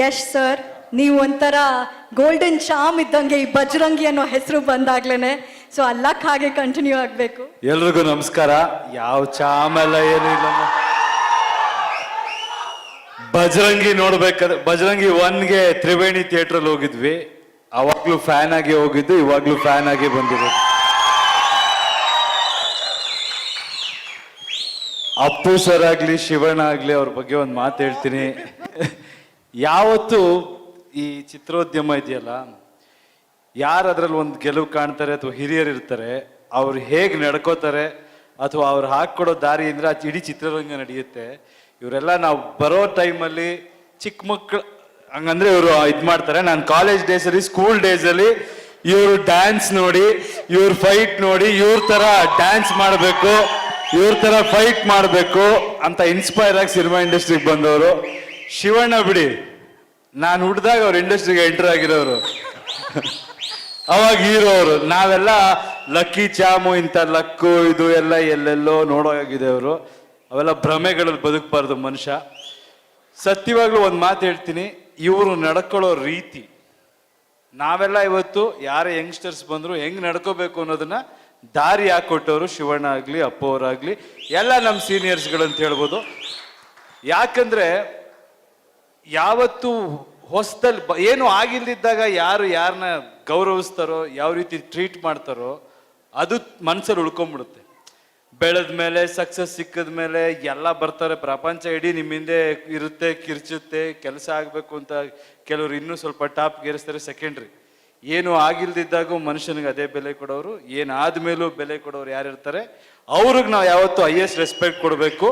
Yash sir, ನೀವು ಒಂಥರ golden ಚಾಮ್ ಇದ್ದಂಗೆ ಈ ಬಜರಂಗಿ ಅನ್ನೋ ಹೆಸರು ಬಂದಾಗ್ಲೇನೆ. ಸೊ ಅಲ್ಲಕ್ ಹಾಗೆ ಕಂಟಿನ್ಯೂ ಆಗಬೇಕು. ಎಲ್ರಿಗೂ ನಮಸ್ಕಾರ. ಯಾವ ಚಾಮ್ ಎಲ್ಲ ಏನು ಇಲ್ಲ. ಬಜರಂಗಿ ನೋಡ್ಬೇಕಾದ್ರೆ ಬಜರಂಗಿ 1ಗೆ ತ್ರಿವೇಣಿ ಥಿಯೇಟ್ರಲ್ಲಿ ಹೋಗಿದ್ವಿ. ಅವಾಗ್ಲೂ ಫ್ಯಾನ್ ಆಗಿ ಹೋಗಿದ್ದು, ಇವಾಗ್ಲೂ ಫ್ಯಾನ್ ಆಗಿ ಬಂದಿರೋದು. ಅಪ್ಪು ಸರ್ ಆಗ್ಲಿ ಶಿವಣ್ಣ ಆಗ್ಲಿ ಅವ್ರ ಬಗ್ಗೆ ಒಂದು ಮಾತು ಹೇಳ್ತೀನಿ. ಯಾವತ್ತು ಈ ಚಿತ್ರೋದ್ಯಮ ಇದೆಯಲ್ಲ, ಯಾರು ಅದ್ರಲ್ಲಿ ಒಂದು ಗೆಲುವು ಕಾಣ್ತಾರೆ ಅಥವಾ ಹಿರಿಯರು ಇರ್ತಾರೆ, ಅವ್ರು ಹೇಗೆ ನಡ್ಕೋತಾರೆ ಅಥವಾ ಅವ್ರು ಹಾಕೊಡೋ ದಾರಿಯಿಂದ ಇಡೀ ಚಿತ್ರರಂಗ ನಡೆಯುತ್ತೆ. ಇವರೆಲ್ಲ ನಾವು ಬರೋ ಟೈಮಲ್ಲಿ ಚಿಕ್ಕ ಮಕ್ಕಳು ಹಂಗಂದ್ರೆ ಇವರು ಇದು ಮಾಡ್ತಾರೆ. ನಾನು ಕಾಲೇಜ್ ಡೇಸಲ್ಲಿ, ಸ್ಕೂಲ್ ಡೇಸಲ್ಲಿ ಇವರು ಡ್ಯಾನ್ಸ್ ನೋಡಿ, ಇವ್ರ ಫೈಟ್ ನೋಡಿ, ಇವ್ರ ತರ ಡ್ಯಾನ್ಸ್ ಮಾಡಬೇಕು, ಇವ್ರ ತರ ಫೈಟ್ ಮಾಡಬೇಕು ಅಂತ ಇನ್ಸ್ಪೈರ್ ಆಗಿ ಸಿನಿಮಾ ಇಂಡಸ್ಟ್ರಿಗೆ ಬಂದವರು. ಶಿವಣ್ಣ ಬಿಡಿ, ನಾನು ಹುಡ್ದಾಗ ಅವ್ರ ಇಂಡಸ್ಟ್ರಿಗೆ ಎಂಟರ್ ಆಗಿರೋರು, ಅವಾಗ ಹೀರೋ ಅವರು. ನಾವೆಲ್ಲ ಲಕ್ಕಿ ಚಾಮು, ಇಂಥ ಲಕ್ಕು ಇದು ಎಲ್ಲ ಎಲ್ಲೆಲ್ಲೋ ನೋಡೋಗಿದೆ ಅವರು. ಅವೆಲ್ಲ ಭ್ರಮೆಗಳಲ್ಲಿ ಬದುಕಬಾರ್ದು ಮನುಷ್ಯ. ಸತ್ಯವಾಗ್ಲೂ ಒಂದು ಮಾತು ಹೇಳ್ತೀನಿ, ಇವರು ನಡ್ಕೊಳ್ಳೋ ರೀತಿ, ನಾವೆಲ್ಲ ಇವತ್ತು ಯಾರೇ ಯಂಗ್ಸ್ಟರ್ಸ್ ಬಂದ್ರು ಹೆಂಗ್ ನಡ್ಕೋಬೇಕು ಅನ್ನೋದನ್ನ ದಾರಿ ಹಾಕೊಟ್ಟವರು ಶಿವಣ್ಣ ಆಗ್ಲಿ, ಅಪ್ಪು ಅವರಾಗ್ಲಿ, ಎಲ್ಲ ನಮ್ಮ ಸೀನಿಯರ್ಸ್ಗಳಂತ ಹೇಳ್ಬೋದು. ಯಾಕಂದ್ರೆ ಯಾವತ್ತು ಹೊಸದಲ್ಲಿ ಏನು ಆಗಿಲ್ದಿದ್ದಾಗ ಯಾರು ಯಾರನ್ನ ಗೌರವಿಸ್ತಾರೋ, ಯಾವ ರೀತಿ ಟ್ರೀಟ್ ಮಾಡ್ತಾರೋ ಅದು ಮನ್ಸಲ್ಲಿ ಉಳ್ಕೊಂಡ್ಬಿಡುತ್ತೆ. ಬೆಳೆದ ಮೇಲೆ, ಸಕ್ಸಸ್ ಸಿಕ್ಕದ ಮೇಲೆ ಎಲ್ಲ ಬರ್ತಾರೆ, ಪ್ರಪಂಚ ಇಡೀ ನಿಮ್ಮಿಂದೆ ಇರುತ್ತೆ, ಕಿರ್ಚುತ್ತೆ, ಕೆಲಸ ಆಗಬೇಕು ಅಂತ ಕೆಲವರು ಇನ್ನೂ ಸ್ವಲ್ಪ ಟಾಪ್ ಗೇರಿಸ್ತಾರೆ. ಸೆಕೆಂಡ್ರಿ, ಏನು ಆಗಿಲ್ದಿದ್ದಾಗೂ ಮನುಷ್ಯನಿಗೆ ಅದೇ ಬೆಲೆ ಕೊಡೋರು, ಏನಾದ್ಮೇಲೂ ಬೆಲೆ ಕೊಡೋರು ಯಾರಿರ್ತಾರೆ ಅವ್ರಿಗೆ ನಾವು ಯಾವತ್ತು ಹೈಯೆಸ್ಟ್ ರೆಸ್ಪೆಕ್ಟ್ ಕೊಡಬೇಕು.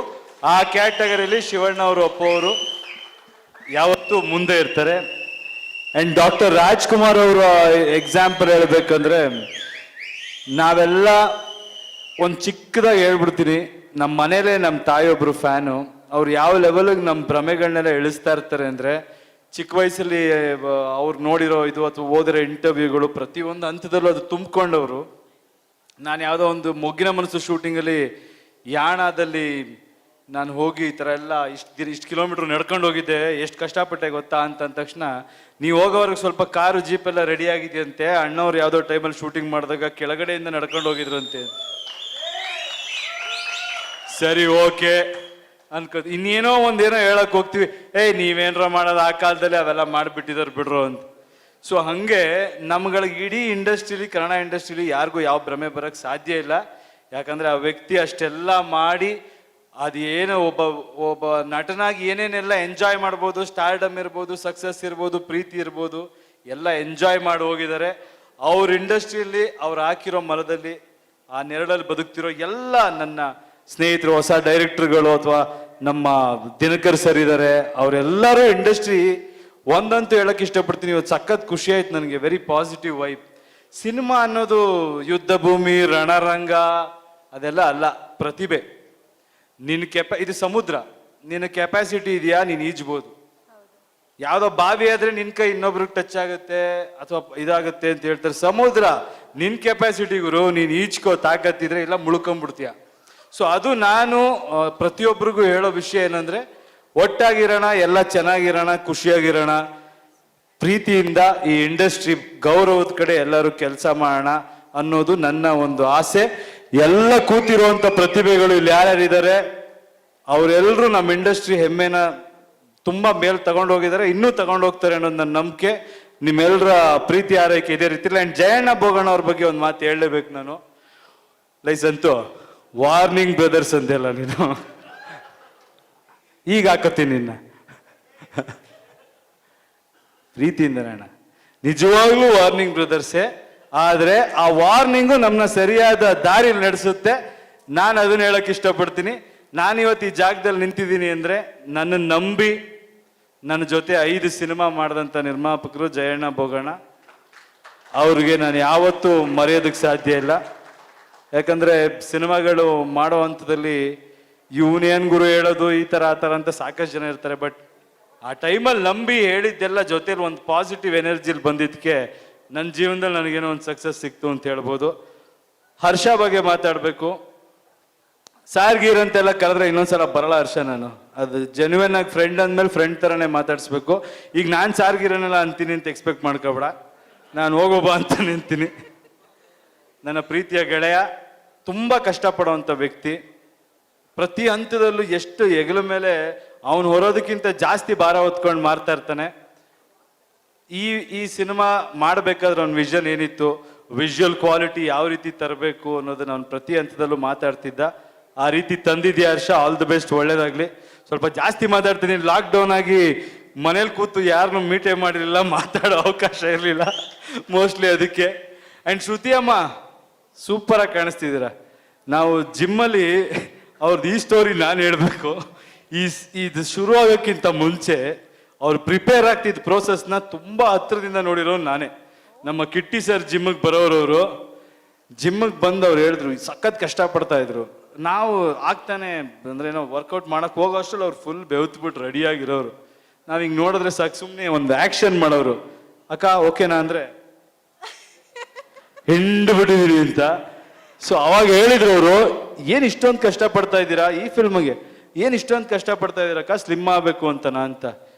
ಆ ಕ್ಯಾಟಗರಿಯಲ್ಲಿ ಶಿವಣ್ಣ ಅವರು, ಅಪ್ಪ ಅವರು ಯಾವತ್ತೂ ಮುಂದೆ ಇರ್ತಾರೆ. ಅಂಡ್ ಡಾಕ್ಟರ್ ರಾಜ್ಕುಮಾರ್ ಅವರ ಎಕ್ಸಾಂಪಲ್ ಹೇಳ್ಬೇಕಂದ್ರೆ, ನಾವೆಲ್ಲ ಒಂದು ಚಿಕ್ಕದಾಗಿ ಹೇಳ್ಬಿಡ್ತೀನಿ, ನಮ್ಮ ಮನೇಲೆ ನಮ್ಮ ತಾಯಿಯೊಬ್ರು ಫ್ಯಾನು. ಅವ್ರು ಯಾವ ಲೆವೆಲ್ಗೆ ನಮ್ಮ ಭ್ರಮೆಗಳನ್ನೆಲ್ಲ ಇಳಿಸ್ತಾ ಇರ್ತಾರೆ ಅಂದರೆ, ಚಿಕ್ಕ ವಯಸ್ಸಲ್ಲಿ ಅವ್ರು ನೋಡಿರೋ ಇದು ಅಥವಾ ಓದಿರೋ ಇಂಟರ್ವ್ಯೂಗಳು ಪ್ರತಿಯೊಂದು ಹಂತದಲ್ಲೂ ಅದು ತುಂಬಿಕೊಂಡವರು. ನಾನು ಯಾವುದೋ ಒಂದು ಮೊಗ್ಗಿನ ಮನಸ್ಸು ಶೂಟಿಂಗಲ್ಲಿ ಯಾಣದಲ್ಲಿ ನಾನು ಹೋಗಿ ಈ ಥರ ಎಲ್ಲ ಇಷ್ಟು ಕಿಲೋಮೀಟ್ರ್ ನಡ್ಕೊಂಡು ಹೋಗಿದ್ದೆ, ಎಷ್ಟು ಕಷ್ಟಪಟ್ಟೆ ಗೊತ್ತಾ ಅಂತ ಅಂದ ತಕ್ಷಣ, ನೀವು ಹೋಗೋವ್ರಿಗೆ ಸ್ವಲ್ಪ ಕಾರು ಜೀಪ್ ಎಲ್ಲ ರೆಡಿ ಆಗಿದೆಯಂತೆ, ಅಣ್ಣವ್ರು ಯಾವುದೋ ಟೈಮಲ್ಲಿ ಶೂಟಿಂಗ್ ಮಾಡಿದಾಗ ಕೆಳಗಡೆಯಿಂದ ನಡ್ಕೊಂಡು ಹೋಗಿದ್ರಂತೆ. ಸರಿ, ಓಕೆ ಅನ್ಕೋ, ಇನ್ನೇನೋ ಒಂದೇನೋ ಹೇಳಕ್ ಹೋಗ್ತೀವಿ, ನೀವೇನ್ರ ಮಾಡೋದು ಆ ಕಾಲದಲ್ಲಿ ಅವೆಲ್ಲ ಮಾಡಿಬಿಟ್ಟಿದಾರೆ ಬಿಡ್ರು ಅಂತ. ಸೊ ಹಂಗೆ ನಮ್ಗಳಿಗೆ ಇಡೀ ಇಂಡಸ್ಟ್ರಿಲಿ, ಕನ್ನಡ ಇಂಡಸ್ಟ್ರಿಲಿ ಯಾರಿಗೂ ಯಾವ ಭ್ರಮೆ ಬರಕ್ಕೆ ಸಾಧ್ಯ ಇಲ್ಲ. ಯಾಕಂದ್ರೆ ಆ ವ್ಯಕ್ತಿ ಅಷ್ಟೆಲ್ಲ ಮಾಡಿ ಅದೇನೋ ಒಬ್ಬ ನಟನಾಗಿ ಏನೇನೆಲ್ಲ ಎಂಜಾಯ್ ಮಾಡ್ಬೋದು, ಸ್ಟಾರ್ಡಮ್ ಇರ್ಬೋದು, ಸಕ್ಸಸ್ ಇರ್ಬೋದು, ಪ್ರೀತಿ ಇರ್ಬೋದು, ಎಲ್ಲ ಎಂಜಾಯ್ ಮಾಡಿ ಹೋಗಿದ್ದಾರೆ. ಅವ್ರ ಇಂಡಸ್ಟ್ರಿಯಲ್ಲಿ ಅವ್ರು ಹಾಕಿರೋ ಮರದಲ್ಲಿ ಆ ನೆರಳಲ್ಲಿ ಬದುಕ್ತಿರೋ ಎಲ್ಲ ನನ್ನ ಸ್ನೇಹಿತರು, ಹೊಸ ಡೈರೆಕ್ಟರ್ಗಳು ಅಥವಾ ನಮ್ಮ ದಿನಕರ್ ಸರ್ ಇದ್ದಾರೆ, ಅವರೆಲ್ಲರೂ ಇಂಡಸ್ಟ್ರಿ ಒಂದಂತೂ ಹೇಳಕ್ ಇಷ್ಟಪಡ್ತೀನಿ, ಇವತ್ತು ಸಖತ್ ಖುಷಿ ಆಯ್ತು ನನಗೆ. Very positive vibe. ಸಿನಿಮಾ ಅನ್ನೋದು ಯುದ್ಧ ಭೂಮಿ, ರಣರಂಗ ಅದೆಲ್ಲ ಅಲ್ಲ, ಪ್ರತಿಭೆ. ಇದು ಸಮುದ್ರ, ನಿನ್ನ ಕೆಪಾಸಿಟಿ ಇದೆಯಾ, ನೀನು ಈಜ್ಬೋದು. ಯಾವ್ದೋ ಬಾವಿ ಆದ್ರೆ ನಿನ್ ಕೈ ಇನ್ನೊಬ್ರಿಗೆ ಟಚ್ ಆಗುತ್ತೆ ಅಥವಾ ಇದಾಗುತ್ತೆ ಅಂತ ಹೇಳ್ತಾರೆ. ಸಮುದ್ರ ನಿನ್ ಕೆಪಾಸಿಟಿ ಗುರು, ನೀನ್ ಈಜ್ಕೋ, ತಾಕತ್ತಿದ್ರೆ ಇಲ್ಲ ಮುಳ್ಕೊಂಡ್ಬಿಡ್ತೀಯ. ಸೊ ಅದು ನಾನು ಪ್ರತಿಯೊಬ್ಬರಿಗೂ ಹೇಳೋ ವಿಷಯ ಏನಂದ್ರೆ, ಒಟ್ಟಾಗಿರೋಣ, ಎಲ್ಲ ಚೆನ್ನಾಗಿರೋಣ, ಖುಷಿಯಾಗಿರೋಣ, ಪ್ರೀತಿಯಿಂದ ಈ ಇಂಡಸ್ಟ್ರಿ ಗೌರವದ ಕಡೆ ಎಲ್ಲರೂ ಕೆಲಸ ಮಾಡೋಣ ಅನ್ನೋದು ನನ್ನ ಒಂದು ಆಸೆ. ಎಲ್ಲ ಕೂತಿರುವಂತ ಪ್ರತಿಭೆಗಳು ಇಲ್ಲಿ ಯಾರ್ಯಾರಿದ್ದಾರೆ ಅವರೆಲ್ಲರೂ ನಮ್ಮ ಇಂಡಸ್ಟ್ರಿ ಹೆಮ್ಮೆನ ತುಂಬಾ ಮೇಲ್ ತಗೊಂಡು ಹೋಗಿದ್ದಾರೆ, ಇನ್ನೂ ತಗೊಂಡು ಹೋಗ್ತಾರೆ ಅನ್ನೋದು ನನ್ನ ನಂಬಿಕೆ. ನಿಮ್ಮೆಲ್ಲರ ಪ್ರೀತಿ ಆರೈಕೆ ಇದೇ ರೀತಿ. ಅಂಡ್ ಜಯಣ್ಣ ಬೋಗಣ್ಣ ಅವ್ರ ಬಗ್ಗೆ ಒಂದು ಮಾತು ಹೇಳಲೇಬೇಕು ನಾನು. ಲೈಸಂತು ವಾರ್ನಿಂಗ್ ಬ್ರದರ್ಸ್ ಅಂತೆಲ್ಲ ನೀನು ಈಗ ಹಾಕತ್ತೀನಿ ನಿನ್ನ ಪ್ರೀತಿಯಿಂದ ಅಣ್ಣ, ನಿಜವಾಗ್ಲೂ ವಾರ್ನಿಂಗ್ ಬ್ರದರ್ಸೇ. ಆದ್ರೆ ಆ ವಾರ್ನಿಂಗು ನಮ್ಮನ್ನ ಸರಿಯಾದ ದಾರಿಲಿ ನಡೆಸುತ್ತೆ. ನಾನು ಅದನ್ನ ಹೇಳಕ್ ಇಷ್ಟಪಡ್ತೀನಿ. ನಾನಿವತ್ತು ಈ ಜಾಗದಲ್ಲಿ ನಿಂತಿದ್ದೀನಿ ಅಂದ್ರೆ ನನ್ನ ನಂಬಿ ನನ್ನ ಜೊತೆ 5 ಸಿನಿಮಾ ಮಾಡಿದಂಥ ನಿರ್ಮಾಪಕರು ಜಯಣ್ಣ ಬೋಗಣ್ಣ ಅವ್ರಿಗೆ ನಾನು ಯಾವತ್ತೂ ಮರೆಯೋದಕ್ಕೆ ಸಾಧ್ಯ ಇಲ್ಲ. ಯಾಕಂದ್ರೆ ಸಿನಿಮಾಗಳು ಮಾಡೋ ಹಂತದಲ್ಲಿ ಇವನೇನ್ ಗುರು ಹೇಳೋದು ಈ ತರ ಆ ತರ ಅಂತ ಸಾಕಷ್ಟು ಜನ ಇರ್ತಾರೆ. ಬಟ್ ಆ ಟೈಮಲ್ಲಿ ನಂಬಿ ಹೇಳಿದ್ದೆಲ್ಲ ಜೊತೆಲಿ ಒಂದು ಪಾಸಿಟಿವ್ ಎನರ್ಜಿಲಿ ಬಂದಿದ್ದಕ್ಕೆ ನನ್ನ ಜೀವನದಲ್ಲಿ ನನಗೇನೋ ಒಂದು ಸಕ್ಸಸ್ ಸಿಕ್ತು ಅಂತ ಹೇಳ್ಬೋದು. ಹರ್ಷ ಬಗ್ಗೆ ಮಾತಾಡಬೇಕು. ಸಾರ್ ಗೀರ್ ಅಂತೆಲ್ಲ ಕರೆದ್ರೆ ಇನ್ನೊಂದ್ಸಲ ಬರಲ್ಲ ಹರ್ಷ. ನಾನು ಅದು ಜೆನ್ಯೂನ್ ಆಗಿ ಫ್ರೆಂಡ್ ಅಂದ್ಮೇಲೆ ಫ್ರೆಂಡ್ ಥರನೇ ಮಾತಾಡಿಸ್ಬೇಕು. ಈಗ ನಾನು ಸಾರ್ ಗೀರನ್ನೆಲ್ಲ ಅಂತೀನಿ ಅಂತ ಎಕ್ಸ್ಪೆಕ್ಟ್ ಮಾಡ್ಕೋಬೇಡ. ನಾನು ಹೋಗೋಬ ಅಂತ ನಿಂತೀನಿ. ನನ್ನ ಪ್ರೀತಿಯ ಗೆಳೆಯ, ತುಂಬ ಕಷ್ಟಪಡುವಂಥ ವ್ಯಕ್ತಿ. ಪ್ರತಿ ಹಂತದಲ್ಲೂ ಎಷ್ಟು ಹೆಗಲ ಮೇಲೆ ಅವನು ಹೊರೋದಕ್ಕಿಂತ ಜಾಸ್ತಿ ಭಾರ ಹೊತ್ಕೊಂಡು ಮಾರ್ತಾ ಇರ್ತಾನೆ. ಈ ಸಿನಿಮಾ ಮಾಡಬೇಕಾದ್ರೆ ಅವ್ನ ವಿಷನ್ ಏನಿತ್ತು, ವಿಜುವಲ್ ಕ್ವಾಲಿಟಿ ಯಾವ ರೀತಿ ತರಬೇಕು ಅನ್ನೋದನ್ನ ಅವ್ನು ಪ್ರತಿ ಹಂತದಲ್ಲೂ ಮಾತಾಡ್ತಿದ್ದ. ಆ ರೀತಿ ತಂದಿದ್ಯಾ ಹರ್ಷ, ಆಲ್ ದಿ ಬೆಸ್ಟ್, ಒಳ್ಳೇದಾಗ್ಲಿ. ಸ್ವಲ್ಪ ಜಾಸ್ತಿ ಮಾತಾಡ್ತೀನಿ. ಲಾಕ್ಡೌನ್ ಆಗಿ ಮನೇಲಿ ಕೂತು ಯಾರನ್ನು ಮೀಟೇ ಮಾಡಿರಲಿಲ್ಲ, ಮಾತಾಡೋ ಅವಕಾಶ ಇರಲಿಲ್ಲ ಮೋಸ್ಟ್ಲಿ ಅದಕ್ಕೆ. ಆ್ಯಂಡ್ ಶ್ರುತಿ ಅಮ್ಮ ಸೂಪರಾಗಿ ಕಾಣಿಸ್ತಿದ್ದೀರ. ನಾವು ಜಿಮ್ಮಲ್ಲಿ ಅವ್ರದ್ದು ಈ ಸ್ಟೋರಿ ನಾನು ಹೇಳಬೇಕು. ಇದು ಶುರು ಆಗೋಕ್ಕಿಂತ ಮುಂಚೆ ಅವ್ರು ಪ್ರಿಪೇರ್ ಆಗ್ತಿದ್ದ ಪ್ರೋಸೆಸ್ನ ತುಂಬ ಹತ್ರದಿಂದ ನೋಡಿರೋ ನಾನೇ. ನಮ್ಮ ಕಿಟ್ಟಿ ಸರ್ ಜಿಮ್ಮಿಗೆ ಬರೋರವರು ಜಿಮ್ಮಿಗೆ ಬಂದು ಅವ್ರು ಹೇಳಿದ್ರು ಸಖತ್ ಕಷ್ಟಪಡ್ತಾ ಇದ್ರು. ನಾವು ಆಗ್ತಾನೆ ಅಂದ್ರೆ ಏನೋ ವರ್ಕೌಟ್ ಮಾಡಕ್ ಹೋಗೋ ಅಷ್ಟರಲ್ಲಿ ಅವ್ರು ಫುಲ್ ಬೆವ್ತ್ಬಿಟ್ಟು ರೆಡಿಯಾಗಿರೋರು. ನಾವು ಹಿಂಗೆ ನೋಡಿದ್ರೆ ಸಾಕು ಸುಮ್ಮನೆ ಒಂದು ಆ್ಯಕ್ಷನ್ ಮಾಡೋರು. ಅಕ್ಕ ಓಕೆನಾ ಅಂದರೆ ಹಿಂಡು ಬಿಟ್ಟಿದ್ದೀರಿ ಅಂತ. ಸೊ ಅವಾಗ ಹೇಳಿದ್ರು ಅವರು, ಏನು ಇಷ್ಟೊಂದು ಕಷ್ಟಪಡ್ತಾ ಇದ್ದೀರಾ ಈ ಫಿಲ್ಮ್ಗೆ, ಏನು ಇಷ್ಟೊಂದು ಕಷ್ಟಪಡ್ತಾ ಇದ್ದೀರಕ್ಕ, ಸ್ಲಿಮ್ ಆಗಬೇಕು ಅಂತನಾ ಅಂತ.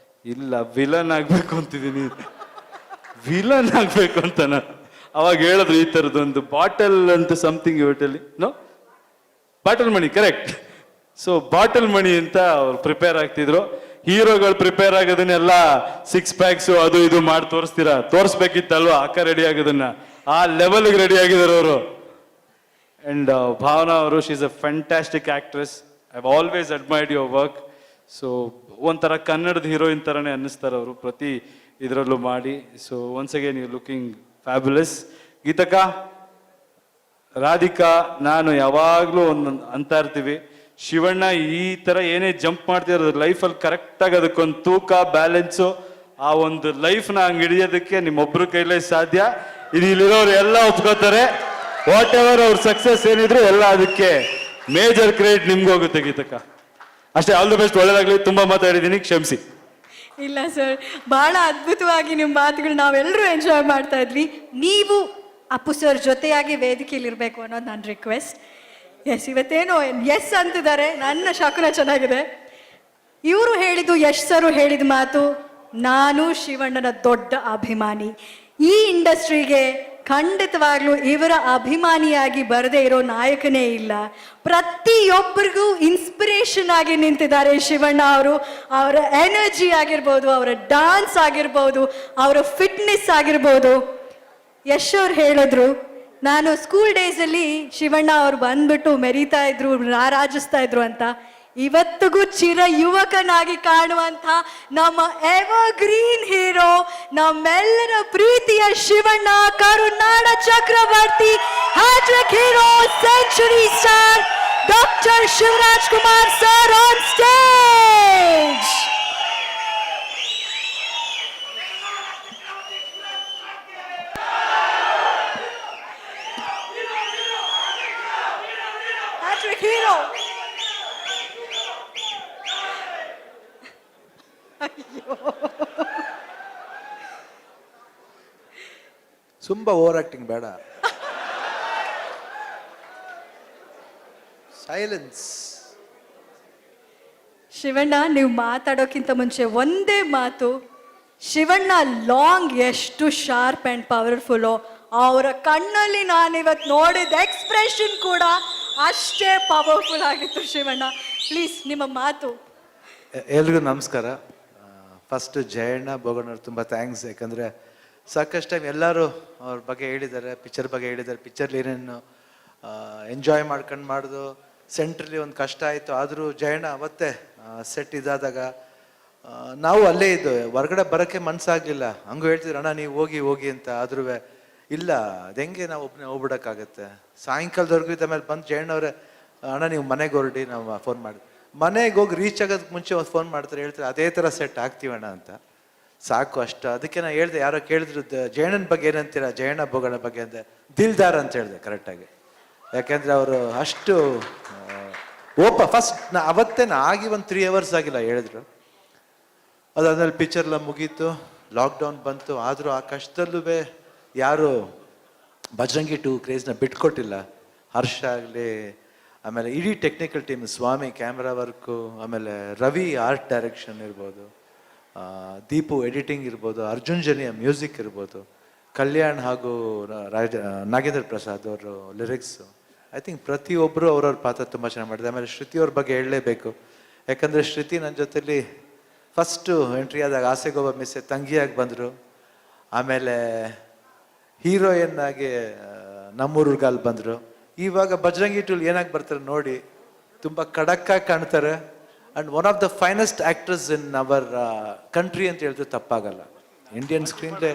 ಇಲ್ಲ, ವಿಲನ್ ಆಗ್ಬೇಕು ಅಂತಿದ್ದೀನಿ, ವಿಲನ್ ಆಗ್ಬೇಕು ಅಂತನಾ. ಅವಾಗ ಹೇಳಿದ್ರು ಈ ಥರದೊಂದು ಬಾಟಲ್ ಅಂತ ಸಮಥಿಂಗ್ ಹೋಟೆಲ್, ನೋ ಬಾಟಲ್ ಮಣಿ, ಕರೆಕ್ಟ್. ಸೊ ಬಾಟಲ್ ಮಣಿ ಅಂತ ಅವ್ರು ಪ್ರಿಪೇರ್ ಆಗ್ತಿದ್ರು. ಹೀರೋಗಳು ಪ್ರಿಪೇರ್ ಆಗೋದನ್ನೆಲ್ಲ 6 ಪ್ಯಾಕ್ಸು ಅದು ಇದು ಮಾಡಿ ತೋರಿಸ್ಬೇಕಿತ್ತಲ್ವಾ ಅಕ್ಕ ರೆಡಿ ಆಗೋದನ್ನ. ಆ ಲೆವೆಲ್ಗೆ ರೆಡಿ ಆಗಿದ್ದಾರೆ ಅವರು. ಅಂಡ್ ಭಾವನಾ ಅವರು, she is a fantastic actress. I have always admired your work. So ಒಂಥರ ಕನ್ನಡದ ಹೀರೋಯಿನ್ ಥರನೇ ಅನ್ನಿಸ್ತಾರೆ ಅವರು ಪ್ರತಿ ಇದರಲ್ಲೂ ಮಾಡಿ. So once again you looking fabulous. ಗೀತಕ್ಕ, ರಾಧಿಕಾ, ನಾನು ಯಾವಾಗಲೂ ಒಂದು ಅಂತ ಇರ್ತೀವಿ, ಶಿವಣ್ಣ ಈ ಥರ ಏನೇ ಜಂಪ್ ಮಾಡ್ತಿರೋದು ಲೈಫಲ್ಲಿ ಕರೆಕ್ಟಾಗಿ ಅದಕ್ಕೊಂದು ತೂಕ ಬ್ಯಾಲೆನ್ಸು, ಆ ಒಂದು ಲೈಫ್ನ ಹಂಗೆ ಹಿಡಿಯೋದಕ್ಕೆ ನಿಮ್ಮೊಬ್ಬರ ಕೈಲೇ ಸಾಧ್ಯ. ಇದು ಇಲ್ಲಿರೋರು ಎಲ್ಲ ಒಪ್ಕೋತಾರೆ. ವಾಟ್ ಎವರ್ ಅವ್ರ ಸಕ್ಸಸ್ ಏನಿದ್ರು ಎಲ್ಲ ಅದಕ್ಕೆ ಮೇಜರ್ ಕ್ರೆಡಿಟ್ ನಿಮ್ಗೆ ಹೋಗುತ್ತೆ ಗೀತಕ್ಕ. ಅಷ್ಟೇ, ಆಲ್ ದಿ ಬೆಸ್ಟ್, ಒಳ್ಳೇದಾಗ್ಲಿ. ತುಂಬ ಮಾತಾಡಿದ್ದೀನಿ, ಕ್ಷಮಿಸಿ. ಇಲ್ಲ ಸರ್, ಬಹಳ ಅದ್ಭುತವಾಗಿ ನಿಮ್ಮ ಮಾತುಗಳು ನಾವೆಲ್ಲರೂ ಎಂಜಾಯ್ ಮಾಡ್ತಾ ಇದ್ವಿ. ನೀವು ಅಪ್ಪು ಸರ್ ಜೊತೆಯಾಗಿ ವೇದಿಕೆಯಲ್ಲಿ ಇರಬೇಕು ಅನ್ನೋದು ನನ್ನ ರಿಕ್ವೆಸ್ಟ್. ಎಸ್, ಇವತ್ತೇನು ಎಸ್ ಅಂತಿದ್ದಾರೆ, ನನ್ನ ಶಕುನ ಚೆನ್ನಾಗಿದೆ. ಇವರು ಹೇಳಿದ್ದು, ಯಶ್ ಸರು ಹೇಳಿದ ಮಾತು, ನಾನು ಶಿವಣ್ಣನ ದೊಡ್ಡ ಅಭಿಮಾನಿ. ಈ ಇಂಡಸ್ಟ್ರಿಗೆ ಖಂಡಿತವಾಗ್ಲೂ ಇವರ ಅಭಿಮಾನಿಯಾಗಿ ಬರದೇ ಇರೋ ನಾಯಕನೇ ಇಲ್ಲ. ಪ್ರತಿಯೊಬ್ಬರಿಗೂ ಇನ್ಸ್ಪಿರೇಷನ್ ಆಗಿ ನಿಂತಿದ್ದಾರೆ ಶಿವಣ್ಣ ಅವರು. ಅವರ ಎನರ್ಜಿ ಆಗಿರ್ಬೋದು, ಅವರ ಡಾನ್ಸ್ ಆಗಿರ್ಬೋದು, ಅವರ ಫಿಟ್ನೆಸ್ ಆಗಿರ್ಬೋದು. ಯಶ್ ಅವ್ರು ಹೇಳಿದ್ರು, ನಾನು ಸ್ಕೂಲ್ ಡೇಸಲ್ಲಿ ಶಿವಣ್ಣ ಅವ್ರು ಬಂದ್ಬಿಟ್ಟು ಮೆರೀತಾ ಇದ್ರು, ರಾರಾಜಿಸ್ತಾ ಇದ್ರು ಅಂತ. ಇವತ್ತಿಗೂ ಚಿರ ಯುವಕನಾಗಿ ಕಾಣುವಂಥ ನಮ್ಮ ಎವರ್ಗ್ರೀನ್ ಹೀರೋ, ನಮ್ಮೆಲ್ಲರ ಪ್ರೀತಿಯ ಶಿವಣ್ಣ, ಕರುನಾಡ ಚಕ್ರವರ್ತಿ, hat-trick hero, century star doctor Shivaraj Kumar sir on stage. Hat-trick hero. ತುಂಬ ಓವರ್ ಆಕ್ಟಿಂಗ್ ಬೇಡ, ಸೈಲೆನ್ಸ್. ಶಿವಣ್ಣ, ನೀವು ಮಾತಾಡೋಕ್ಕಿಂತ ಮುಂಚೆ ಒಂದೇ ಮಾತು, ಶಿವಣ್ಣ ಲಾಂಗ್ ಎಷ್ಟು ಶಾರ್ಪ್ ಆ್ಯಂಡ್ ಪವರ್ಫುಲ್ಲು. ಅವರ ಕಣ್ಣಲ್ಲಿ ನಾನಿವತ್ತು ನೋಡಿದ ಎಕ್ಸ್ಪ್ರೆಷನ್ ಕೂಡ ಅಷ್ಟೇ ಪವರ್ಫುಲ್ ಆಗಿತ್ತು. ಶಿವಣ್ಣ, ಪ್ಲೀಸ್ ನಿಮ್ಮ ಮಾತು. ಎಲ್ರಿಗೂ ನಮಸ್ಕಾರ. ಫಸ್ಟ್ ಜಯಣ್ಣ ಬೋಗಣ್ಣವ್ರು ತುಂಬ ಥ್ಯಾಂಕ್ಸ್. ಯಾಕಂದರೆ ಸಾಕಷ್ಟು ಟೈಮ್ ಎಲ್ಲರೂ ಅವ್ರ ಬಗ್ಗೆ ಹೇಳಿದ್ದಾರೆ, ಪಿಕ್ಚರ್ ಬಗ್ಗೆ ಹೇಳಿದ್ದಾರೆ. ಪಿಕ್ಚರ್ಲಿ ಏನೇನು ಎಂಜಾಯ್ ಮಾಡ್ಕೊಂಡು ಮಾಡೋದು, ಸೆಂಟ್ರಲ್ಲಿ ಒಂದು ಕಷ್ಟ ಆಯಿತು. ಆದರೂ ಜಯಣ್ಣ ಅವತ್ತೇ ಸೆಟ್ ಇದಾದಾಗ ನಾವು ಅಲ್ಲೇ ಇದ್ದು, ಹೊರಗಡೆ ಬರೋಕ್ಕೆ ಮನಸ್ಸಾಗಲಿಲ್ಲ. ಹಂಗೂ ಹೇಳ್ತಿದ್ರು, ಅಣ್ಣ ನೀವು ಹೋಗಿ ಹೋಗಿ ಅಂತ. ಆದ್ರೂ ಇಲ್ಲ, ಅದು ಹೆಂಗೆ ನಾವು ಒಬ್ಬನೇ ಹೋಗ್ಬಿಡೋಕ್ಕಾಗತ್ತೆ. ಸಾಯಂಕಾಲದವರೆಗೂ ಇದ್ದ ಮೇಲೆ ಬಂದು ಜಯಣ್ಣವ್ರೆ, ಅಣ್ಣ ನೀವು ಮನೆಗೆ ಹೊರಡಿ, ನಾವು ಫೋನ್ ಮಾಡಿ ಮನೆಗೆ ಹೋಗಿ ರೀಚ್ ಆಗೋದಕ್ಕೆ ಮುಂಚೆ ಒಂದು ಫೋನ್ ಮಾಡ್ತಾರೆ, ಹೇಳ್ತಾರೆ ಅದೇ ಥರ ಸೆಟ್ ಆಗ್ತೀವಣ್ಣ ಅಂತ. ಸಾಕು ಅಷ್ಟು. ಅದಕ್ಕೆ ನಾನು ಹೇಳಿದೆ, ಯಾರೋ ಕೇಳಿದ್ರು ಜಯಣ್ಣನ ಬಗ್ಗೆ ಏನಂತೀರಾ, ಜಯಣ್ಣ ಬೋಗಣ್ಣ ಬಗ್ಗೆ ಅಂದೆ, ದಿಲ್ದಾರ್ ಅಂತ ಹೇಳಿದೆ ಕರೆಕ್ಟಾಗಿ. ಯಾಕೆಂದರೆ ಅವರು ಅಷ್ಟು ಫಸ್ಟ್ ಅವತ್ತೇ ಆಗಿ ಒಂದು 3 hours ಆಗಿಲ್ಲ ಹೇಳಿದ್ರು. ಅದಾದ್ಮೇಲೆ ಪಿಕ್ಚರ್ಲ ಮುಗೀತು, ಲಾಕ್ಡೌನ್ ಬಂತು. ಆದರೂ ಆ ಕಷ್ಟದಲ್ಲೂ ಯಾರು ಬಜರಂಗಿ 2 ಕ್ರೇಜ್ನ ಬಿಟ್ಕೊಟ್ಟಿಲ್ಲ. ಹರ್ಷ ಆಗಲಿ, ಆಮೇಲೆ ಇಡೀ ಟೆಕ್ನಿಕಲ್ ಟೀಮ್, ಸ್ವಾಮಿ ಕ್ಯಾಮ್ರಾ ವರ್ಕು, ಆಮೇಲೆ ರವಿ ಆರ್ಟ್ ಡೈರೆಕ್ಷನ್ ಇರ್ಬೋದು, ದೀಪು ಎಡಿಟಿಂಗ್ ಇರ್ಬೋದು, ಅರ್ಜುನ್ ಜನಿಯ ಮ್ಯೂಸಿಕ್ ಇರ್ಬೋದು, ಕಲ್ಯಾಣ್ ಹಾಗೂ ನಾಗೇಂದ್ರ ಪ್ರಸಾದ್ ಅವರು ಲಿರಿಕ್ಸು. ಐ ಥಿಂಕ್ ಪ್ರತಿಯೊಬ್ಬರು ಅವ್ರವ್ರ ಪಾತ್ರ ತುಂಬ ಚೆನ್ನಾಗಿ ಮಾಡಿದೆ. ಆಮೇಲೆ ಶ್ರುತಿ ಅವ್ರ ಬಗ್ಗೆ ಹೇಳಲೇಬೇಕು, ಯಾಕಂದರೆ ಶ್ರುತಿ ನನ್ನ ಜೊತೆಲಿ ಫಸ್ಟು ಎಂಟ್ರಿ ಆದಾಗ ಆಸೆಗೊಬ್ಬ ಮಿಸ್ಸೆ ತಂಗಿಯಾಗಿ ಬಂದರು. ಆಮೇಲೆ ಹೀರೋಯಿನ್ ಆಗಿ ನಮ್ಮೂರ್ಗಾಲ್ ಬಂದರು. ಇವಾಗ ಬಜರಂಗಿ ಟೂಲ್ ಏನಾಗಿ ಬರ್ತಾರೆ ನೋಡಿ, ತುಂಬ ಖಡಕ್ಕಾಗಿ ಕಾಣ್ತಾರೆ. And one of the finest actors in our country ಅಂತ ಹೇಳಿದ್ರು ತಪ್ಪಾಗಲ್ಲ. ಇಂಡಿಯನ್ ಸ್ಕ್ರೀನ್ಗೆ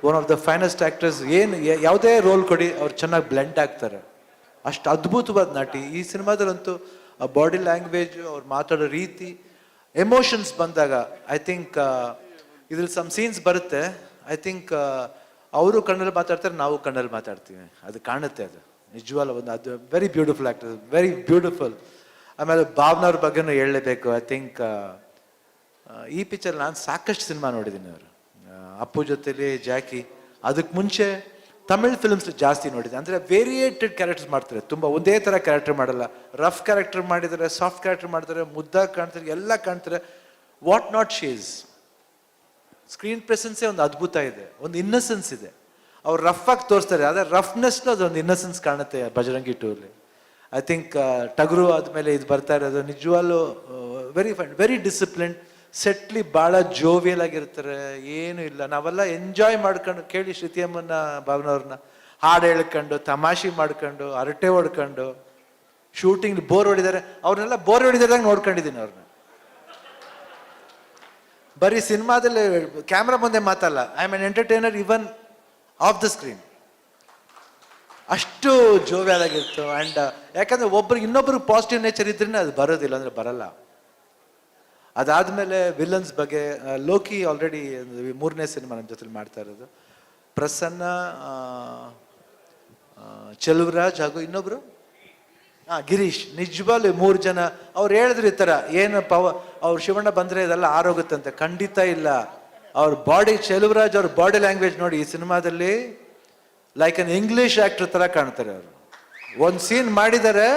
one of the finest actors. ಏನು ಯಾವುದೇ ರೋಲ್ ಕೊಡಿ ಅವ್ರು ಚೆನ್ನಾಗಿ ಬ್ಲೆಂಡ್ ಆಗ್ತಾರೆ. ಅಷ್ಟು ಅದ್ಭುತವಾದ ನಟಿ. ಈ ಸಿನಿಮಾದಲ್ಲಂತೂ ಆ ಬಾಡಿ ಲ್ಯಾಂಗ್ವೇಜ್, ಅವ್ರು ಮಾತಾಡೋ ರೀತಿ, ಎಮೋಷನ್ಸ್ ಬಂದಾಗ ಐ ಥಿಂಕ್ ಇದ್ರಲ್ಲಿ ಸಮ್ ಸೀನ್ಸ್ ಬರುತ್ತೆ. ಐ ಥಿಂಕ್ ಅವರು ಕಣ್ಣಲ್ಲಿ ಮಾತಾಡ್ತಾರೆ, ನಾವು ಕಣ್ಣಲ್ಲಿ ಮಾತಾಡ್ತೀವಿ. ಅದು ಕಾಣುತ್ತೆ. ಅದು ನಿಜವಾಗ್ಲೂ ಒಂದು ಅದು very beautiful actor, very beautiful. ಆಮೇಲೆ ಭಾವನವ್ರ ಬಗ್ಗೆನೂ ಹೇಳಲೇಬೇಕು. ಐ ಥಿಂಕ್ ಈ ಪಿಕ್ಚರ್ ನಾನು ಸಾಕಷ್ಟು ಸಿನಿಮಾ ನೋಡಿದ್ದೀನಿ. ಅವರು ಅಪ್ಪು ಜೊತೆಲಿ ಜಾಕಿ, ಅದಕ್ಕೆ ಮುಂಚೆ ತಮಿಳ್ ಫಿಲ್ಮ್ಸ್ ಜಾಸ್ತಿ ನೋಡಿದೆ. ಅಂದರೆ ವೇರಿಯೇಟೆಡ್ ಕ್ಯಾರೆಕ್ಟರ್ಸ್ ಮಾಡ್ತಾರೆ, ತುಂಬ ಒಂದೇ ಥರ ಕ್ಯಾರೆಕ್ಟರ್ ಮಾಡಲ್ಲ. ರಫ್ ಕ್ಯಾರೆಕ್ಟರ್ ಮಾಡಿದ್ದಾರೆ, ಸಾಫ್ಟ್ ಕ್ಯಾರೆಕ್ಟರ್ ಮಾಡ್ತಾರೆ, ಮುದ್ದಾಗಿ ಕಾಣ್ತಾರೆ, ಎಲ್ಲ ಕಾಣ್ತಾರೆ. ವಾಟ್ ನಾಟ್ ಶೀಸ್ ಸ್ಕ್ರೀನ್ ಪ್ರೆಸೆನ್ಸೇ ಒಂದು ಅದ್ಭುತ ಇದೆ, ಒಂದು ಇನ್ನಸೆನ್ಸ್ ಇದೆ. ಅವ್ರು ರಫ್ ಆಗಿ ತೋರಿಸ್ತಾರೆ, ಆದರೆ ರಫ್ನೆಸ್ನ ಅದೊಂದು ಇನ್ನಸೆನ್ಸ್ ಕಾಣುತ್ತೆ ಬಜರಂಗಿ ಟೂರ್ಲಿ. ಐ ಥಿಂಕ್ ಟಗರು ಆದಮೇಲೆ ಇದು ಬರ್ತಾ ಇರೋದು ನಿಜವಾಗ್ಲೂ ವೆರಿ ಫೈನ್, ವೆರಿ ಡಿಸಿಪ್ಲಿನ್. ಸೆಟ್ಲಿ ಭಾಳ ಜೋವಿಯಲ್ ಆಗಿರ್ತಾರೆ, ಏನೂ ಇಲ್ಲ. ನಾವೆಲ್ಲ ಎಂಜಾಯ್ ಮಾಡ್ಕೊಂಡು ಕೇಳಿ ಶ್ರುತಿಯಮ್ಮನ ಭಾವನವ್ರನ್ನ ಹಾಡು ಹೇಳ್ಕೊಂಡು, ತಮಾಷೆ ಮಾಡ್ಕೊಂಡು, ಹರಟೆ ಹೊಡ್ಕೊಂಡು, ಶೂಟಿಂಗ್ ಬೋರ್ ಹೊಡಿದ್ದಾರೆ. ಅವ್ರನ್ನೆಲ್ಲ ಬೋರ್ ಹೊಡಿದಾಗ ನೋಡ್ಕೊಂಡಿದ್ದೀನಿ ಅವ್ರನ್ನ. ಬರೀ ಸಿನಿಮಾದಲ್ಲಿ ಕ್ಯಾಮ್ರಾ ಮುಂದೆ ಮಾತಲ್ಲ, I am an entertainer even of the screen. ಅಷ್ಟು ಜೋವಿಯಲ್ ಆಗಿತ್ತು. ಆ್ಯಂಡ್ ಯಾಕಂದರೆ ಒಬ್ರಿಗೆ ಇನ್ನೊಬ್ರಿಗೆ ಪಾಸಿಟಿವ್ ನೇಚರ್ ಇದ್ರೇ ಅದು ಬರೋದಿಲ್ಲ, ಅಂದರೆ ಬರಲ್ಲ. ಅದಾದಮೇಲೆ ವಿಲನ್ಸ್ ಬಗ್ಗೆ ಲೋಕಿ ಆಲ್ರೆಡಿ 3ನೇ ಸಿನಿಮಾ ನನ್ನ ಜೊತೆಲಿ ಮಾಡ್ತಾ ಇರೋದು. ಪ್ರಸನ್ನ, ಚೆಲುವರಾಜ್ ಹಾಗೂ ಇನ್ನೊಬ್ರು ಗಿರೀಶ್. ನಿಜವಾಗ್ಲೂ 3 ಜನ. ಅವ್ರು ಹೇಳಿದ್ರು ಈ ಥರ ಏನು ಅವ್ರು ಶಿವಣ್ಣ ಬಂದರೆ ಇದೆಲ್ಲ ಆರೋಗುತ್ತಂತೆ. ಖಂಡಿತ ಇಲ್ಲ. ಅವ್ರ ಬಾಡಿ, ಚೆಲುವರಾಜ್ ಅವ್ರ ಬಾಡಿ ಲ್ಯಾಂಗ್ವೇಜ್ ನೋಡಿ ಈ ಸಿನಿಮಾದಲ್ಲಿ ಲೈಕ್ ಅನ್ ಇಂಗ್ಲೀಷ್ ಆ್ಯಕ್ಟರ್ ಥರ ಕಾಣ್ತಾರೆ. ಅವರು ಒಂದು ಸೀನ್ ಮಾಡಿದ್ದಾರೆ,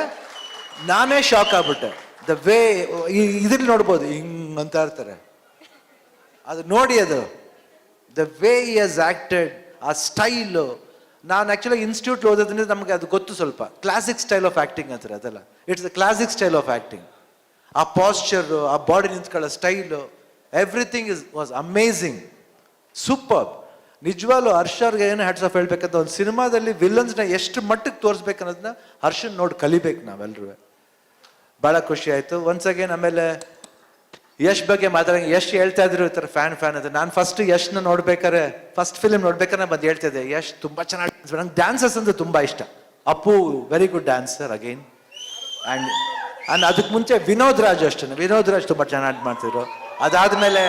ನಾನೇ ಶಾಕ್ ಆಗ್ಬಿಟ್ಟೆ. ದ ವೇ ಇದ್ರಲ್ಲಿ ನೋಡ್ಬೋದು, ಹಿಂಗ್ ಅಂತ ಇರ್ತಾರೆ, ಅದು ನೋಡಿ, ಅದು the way he has acted, ಆ ಸ್ಟೈಲು. ನಾನು ಆ್ಯಕ್ಚುಲಿ ಇನ್ಸ್ಟಿಟ್ಯೂಟ್ ಓದೋದ್ರಿಂದ ನಮಗೆ ಅದು ಗೊತ್ತು ಸ್ವಲ್ಪ. ಕ್ಲಾಸಿಕ್ ಸ್ಟೈಲ್ ಆಫ್ ಆ್ಯಕ್ಟಿಂಗ್ ಅಂತಾರೆ, ಅದಲ್ಲ. It's the classic style of acting. ಆ ಪಾಸ್ಚರು, ಆ ಬಾಡಿ ನಿಂತ್ಕೊಳ್ಳೋ style, everything was amazing, super. ನಿಜವಾಗ್ಲೂ ಹರ್ಷರ್ಗೆ ಏನು ಹ್ಯಾಟ್ಸ್ ಆಫ್ ಹೇಳ್ಬೇಕಂತ, ಒಂದು ಸಿನಿಮಾದಲ್ಲಿ ವಿಲನ್ಸ್ನ ಎಷ್ಟು ಮಟ್ಟಕ್ಕೆ ತೋರಿಸ್ಬೇಕು ಅನ್ನೋದನ್ನ ಹರ್ಷನ್ ನೋಡಿ ಕಲಿಬೇಕು ನಾವೆಲ್ಲರೂ. ಭಾಳ ಖುಷಿ ಆಯಿತು ಒನ್ಸ್ ಅಗೇನ್. ಆಮೇಲೆ ಯಶ್ ಬಗ್ಗೆ ಮಾತಾಡಂಗೆ, ಯಶ್ ಹೇಳ್ತಾ ಇದ್ರು ಈ ಥರ ಫ್ಯಾನ್ ಅಂತ. ನಾನು ಫಸ್ಟ್ ಯಶ್ನ ನೋಡ್ಬೇಕಾರೆ, ಫಸ್ಟ್ ಫಿಲ್ಮ್ ನೋಡ್ಬೇಕಾದ್ರೆ ಬಂದು ಹೇಳ್ತಾ ಇದ್ದೆ, ಯಶ್ ತುಂಬ ಚೆನ್ನಾಗಿ ನಂಗೆ ಡ್ಯಾನ್ಸರ್ಸ್ ಅಂದ್ರೆ ತುಂಬ ಇಷ್ಟ. Appu very good dancer again. And ಅದಕ್ಕೆ ಮುಂಚೆ ವಿನೋದ್ ರಾಜ್ ಅಷ್ಟೇ, ವಿನೋದ್ ರಾಜ್ ತುಂಬ ಚೆನ್ನಾಗಿ ಮಾಡ್ತಿದ್ರು. ಅದಾದಮೇಲೆ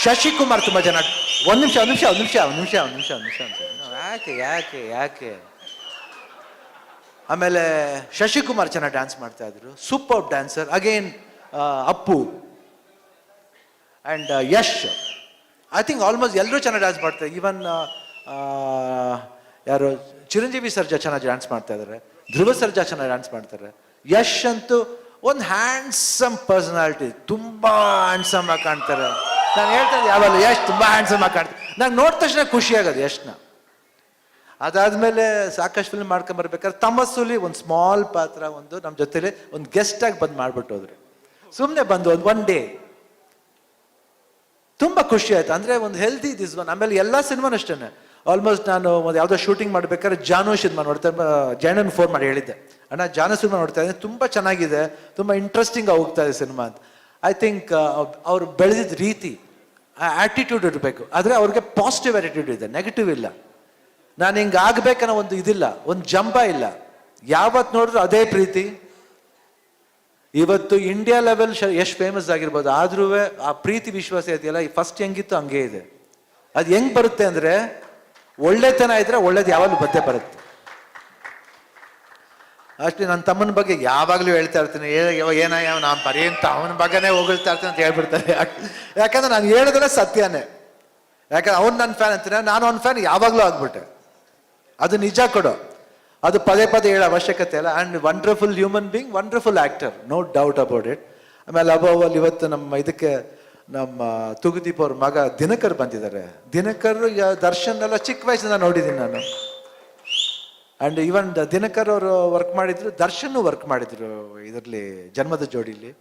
ಶಶಿಕುಮಾರ್ ತುಂಬ ಚೆನ್ನಾಗಿ. ಒಂದು ನಿಮಿಷ ಯಾಕೆ ಆಮೇಲೆ ಶಶಿಕುಮಾರ್ ಚೆನ್ನಾಗಿ ಡ್ಯಾನ್ಸ್ ಮಾಡ್ತಾ ಇದ್ರು, super dancer again. Appu and Yash, I think almost ಎಲ್ಲರೂ ಚೆನ್ನಾಗಿ ಡ್ಯಾನ್ಸ್ ಮಾಡ್ತಾರೆ. ಈವನ್ ಯಾರು ಚಿರಂಜೀವಿ ಸರ್ಜಾ ಚೆನ್ನಾಗಿ ಡ್ಯಾನ್ಸ್ ಮಾಡ್ತಾ ಇದ್ದಾರೆ, ಧ್ರುವ ಸರ್ಜಾ ಚೆನ್ನಾಗಿ ಡ್ಯಾನ್ಸ್ ಮಾಡ್ತಾರೆ. ಯಶ್ ಅಂತೂ ಒಂದು ಹ್ಯಾಂಡ್ಸಮ್ ಪರ್ಸನಾಲಿಟಿ, ತುಂಬ ಹ್ಯಾಂಡ್ಸಮ್ ಆಗಿ ಕಾಣ್ತಾರೆ. ನಾನು ಹೇಳ್ತಾ ಇದ್ದೆ ಯಾವಲ್ಲ, ಯಶ್ ತುಂಬ ಹ್ಯಾಂಡ್ಸಮ್ ಆಗಿ ಕಾಣ್ತಾರೆ. ನಂಗೆ ನೋಡಿದ ತಕ್ಷಣ ಖುಷಿ ಆಗೋದು ಯಶ್ನ. ಅದಾದಮೇಲೆ ಸಾಕಷ್ಟು ಫಿಲ್ಮ್ ಮಾಡ್ಕೊಂಬರ್ಬೇಕಾದ್ರೆ ತಮಸ್ಸುಲಿ ಒಂದು ಸ್ಮಾಲ್ ಪಾತ್ರ, ಒಂದು ನಮ್ಮ ಜೊತೆಲಿ ಒಂದು ಗೆಸ್ಟ್ ಆಗಿ ಬಂದು ಮಾಡ್ಬಿಟ್ಟು ಹೋದ್ರು. ಸುಮ್ಮನೆ ಬಂದು ಒನ್ ಡೇ ತುಂಬ ಖುಷಿ ಆಯ್ತು. ಅಂದರೆ ಒಂದು ಹೆಲ್ದಿ ದಿಸ್ ಒನ್. ಆಮೇಲೆ ಎಲ್ಲ ಸಿನಿಮಾನು ಅಷ್ಟೇ. ಆಲ್ಮೋಸ್ಟ್ ನಾನು ಒಂದು ಯಾವುದೋ ಶೂಟಿಂಗ್ ಮಾಡ್ಬೇಕಾದ್ರೆ ಜಾನು ಸಿನಿಮಾ ನೋಡ್ತಾ, ಜೈನನ್ ಫೋನ್ ಮಾಡಿ ಹೇಳಿದ್ದೆ, ಅಣ್ಣ ಜಾನು ಸಿನಿಮಾ ನೋಡ್ತಾ ಇದ್ದೀನಿ, ತುಂಬ ಚೆನ್ನಾಗಿದೆ, ತುಂಬ ಇಂಟ್ರೆಸ್ಟಿಂಗ್ ಹೋಗ್ತಾ ಇದೆ ಸಿನಿಮಾ ಅಂತ. ಐ ಥಿಂಕ್ ಅವ್ರು ಬೆಳೆದಿದ್ದ ರೀತಿ, ಆ್ಯಟಿಟ್ಯೂಡ್ ಇರಬೇಕು. ಆದರೆ ಅವ್ರಿಗೆ ಪಾಸಿಟಿವ್ ಆ್ಯಟಿಟ್ಯೂಡ್ ಇದೆ, ನೆಗೆಟಿವ್ ಇಲ್ಲ. ನಾನು ಹಿಂಗೆ ಆಗ್ಬೇಕನ್ನೋ ಒಂದು ಇದಿಲ್ಲ, ಒಂದು ಜಂಬ ಇಲ್ಲ. ಯಾವತ್ತು ನೋಡಿದ್ರು ಅದೇ ಪ್ರೀತಿ. ಇವತ್ತು ಇಂಡಿಯಾ ಲೆವೆಲ್ ಎಷ್ಟು ಫೇಮಸ್ ಆಗಿರ್ಬೋದು, ಆದ್ರೂ ಆ ಪ್ರೀತಿ ವಿಶ್ವಾಸ ಇದೆಯಲ್ಲ, ಫಸ್ಟ್ ಹೆಂಗಿತ್ತು ಹಂಗೆ ಇದೆ. ಅದು ಹೆಂಗ್ ಬರುತ್ತೆ ಅಂದರೆ, ಒಳ್ಳೆತನ ಇದ್ರೆ ಒಳ್ಳೇದು ಯಾವಾಗಲೂ ಬದ್ದೆ ಬರುತ್ತೆ. ಅಷ್ಟೇ. ನನ್ನ ತಮ್ಮನ ಬಗ್ಗೆ ಯಾವಾಗಲೂ ಹೇಳ್ತಾ ಇರ್ತೀನಿ, ನಾನು ಬರೀ ಅಂತ ಅವನ ಬಗ್ಗೆನೇ ಹೋಗ್ತಾ ಇರ್ತೀನಿ ಅಂತ ಹೇಳ್ಬಿಡ್ತಾರೆ. ಯಾಕಂದ್ರೆ ನಾನು ಹೇಳಿದ್ರೆ ಸತ್ಯನೇ. ಯಾಕಂದ್ರೆ ಅವ್ನು ನನ್ನ ಫ್ಯಾನ್ ಅಂತೀನಿ, ನಾನು ಅವ್ನ ಫ್ಯಾನ್ ಯಾವಾಗಲೂ ಆಗ್ಬಿಟ್ಟೆ. ಅದು ನಿಜ ಕೊಡು. ಅದು ಪದೇ ಪದೇ ಹೇಳೋ ಅವಶ್ಯಕತೆ ಇಲ್ಲ. And wonderful human being, wonderful actor, no doubt about it. ಆಮೇಲೆ ಅಬೌವ್ ಆಲ್ ಇವತ್ತು ನಮ್ಮ ಇದಕ್ಕೆ ನಮ್ಮ ತೂಗುದೀಪ್ ಅವ್ರ ಮಗ ದಿನಕರ್ ಬಂದಿದ್ದಾರೆ. ದಿನಕರ್ ದರ್ಶನ್ ಎಲ್ಲ ಚಿಕ್ಕ ವಯಸ್ಸಿಂದ ನೋಡಿದ್ದೀನಿ ನಾನು. ಆ್ಯಂಡ್ ಈವನ್ ದಿನಕರ್ ಅವರು ವರ್ಕ್ ಮಾಡಿದ್ರು, ದರ್ಶನ್ ವರ್ಕ್ ಮಾಡಿದ್ರು ಇದರಲ್ಲಿ ಜನ್ಮದ ಜೋಡಿಲಿ.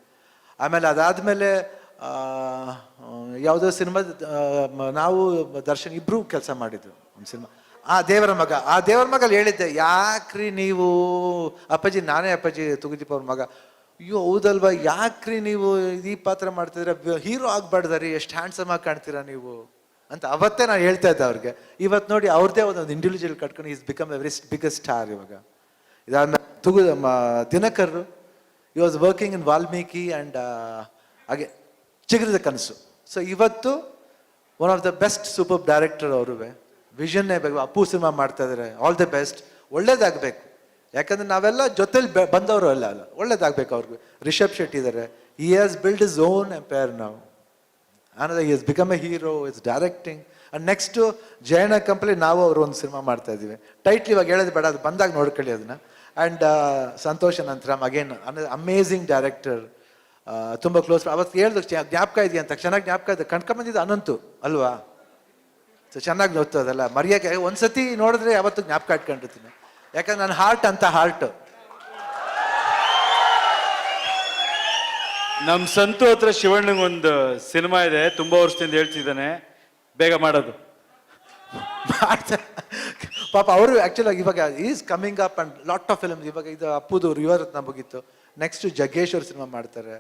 ಆಮೇಲೆ ಅದಾದಮೇಲೆ ಯಾವುದೋ ಸಿನಿಮಾದ ನಾವು ದರ್ಶನ್ ಇಬ್ಬರು ಕೆಲಸ ಮಾಡಿದ್ರು ಒಂದು ಸಿನಿಮಾ, ಆ ದೇವರ ಮಗಲ್ಲಿ ಹೇಳಿದ್ದೆ, ಯಾಕ್ರಿ ನೀವು ಅಪ್ಪಾಜಿ, ನಾನೇ ಅಪ್ಪಾಜಿ ತೂಗುದೀಪ್ ಅವ್ರ ಮಗ, ಅಯ್ಯೋ ಹೌದಲ್ವಾ, ಯಾಕ್ರಿ ನೀವು ಈ ಪಾತ್ರ ಮಾಡ್ತಿದ್ರೆ, ಹೀರೋ ಆಗ್ಬಾರ್ದಾರಿ, ಎಷ್ಟು ಹ್ಯಾಂಡ್ಸಮ್ ಆಗಿ ಕಾಣ್ತೀರಾ ನೀವು ಅಂತ ಅವತ್ತೇ ನಾನು ಹೇಳ್ತಾ ಇದ್ದೆ ಅವ್ರಿಗೆ. ಇವತ್ತು ನೋಡಿ ಅವ್ರದ್ದೇ ಒಂದು ಇಂಡಿವಿಜುವಲ್ ಕಟ್ಕೊಂಡು is become A very biggest star ಇವಾಗ. ಇದಾದ್ಮೇಲೆ ದಿನಕರ್ ಈ was working in Valmiki and ಹಾಗೆ ಚಿಗುರಿದ ಕನಸು. ಸೊ ಇವತ್ತು one of the best super director ಅವರು. ವಿಷನ್ನೇ ಬೇಕು. ಅಪ್ಪು ಸಿನಿಮಾ ಮಾಡ್ತಾ ಇದ್ದಾರೆ, ಆಲ್ ದಿ ಬೆಸ್ಟ್, ಒಳ್ಳೇದಾಗಬೇಕು. ಯಾಕಂದ್ರೆ ನಾವೆಲ್ಲ ಜೊತೆಲಿ ಬಂದವರು ಅಲ್ಲ, ಒಳ್ಳೇದಾಗಬೇಕು ಅವ್ರಿಗೆ. ರಿಷಬ್ ಶೆಟ್ಟಿ ಇದ್ದಾರೆ, he has build his own empire ನಾವು. ಆನಂದ he has become a hero, his directing. And next Jayanna ಕಂಪ್ಲಿ ನಾವು ಅವರು ಒಂದು ಸಿನಿಮಾ ಮಾಡ್ತಾ ಇದ್ದೀವಿ. ಟೈಟ್ಲ್ ಇವಾಗ ಹೇಳೋದು ಬೇಡ, ಅದು ಬಂದಾಗ ನೋಡ್ಕೊಳ್ಳಿ ಅದನ್ನ. And Santosh Anantharam again amazing director, ತುಂಬ ಕ್ಲೋಸ್. ಅವತ್ತು ಹೇಳ್ದಕ್ಕೆ ಜ್ಞಾಪಕ ಇದೆಯಾ ಅಂತ, ಚೆನ್ನಾಗಿ ಜ್ಞಾಪಕ ಇದೆ. ಕಣ್ಕೊಂಬಂದಿದ್ದು ಅನಂತು ಅಲ್ವಾ? ಸೊ ಚೆನ್ನಾಗಿ ಓದ್ತದಲ್ಲ, ಮರೆಯೋಕೆ ಒಂದ್ಸತಿ ನೋಡಿದ್ರೆ ಯಾವತ್ತು ಜ್ಞಾಪಕ ಇಟ್ಕೊಂಡಿರ್ತೀನಿ. ಯಾಕಂದ್ರೆ ನನ್ನ ಹಾರ್ಟ್ ಅಂತ ಹಾರ್ಟ್. ನಮ್ ಸಂತು ಹತ್ರ ಶಿವಣ್ಣಂಗ್ ಒಂದು ಸಿನಿಮಾ ಇದೆ, ತುಂಬಾ ವರ್ಷದಿಂದ ಹೇಳ್ತಿದ್ದಾನೆ, ಬೇಗ ಮಾಡೋದು. ಪಾಪ ಅವರು ಆಕ್ಚುಲಿ ಇವಾಗ is coming up and lot of films. ಇವಾಗ ಇದು ಅಪ್ಪುದು ರಿವರ್ತ್ ಮುಗೀತು, ನೆಕ್ಸ್ಟ್ ಜಗ್ಗೇಶ್ ಅವ್ರ ಸಿನಿಮಾ ಮಾಡ್ತಾರೆ,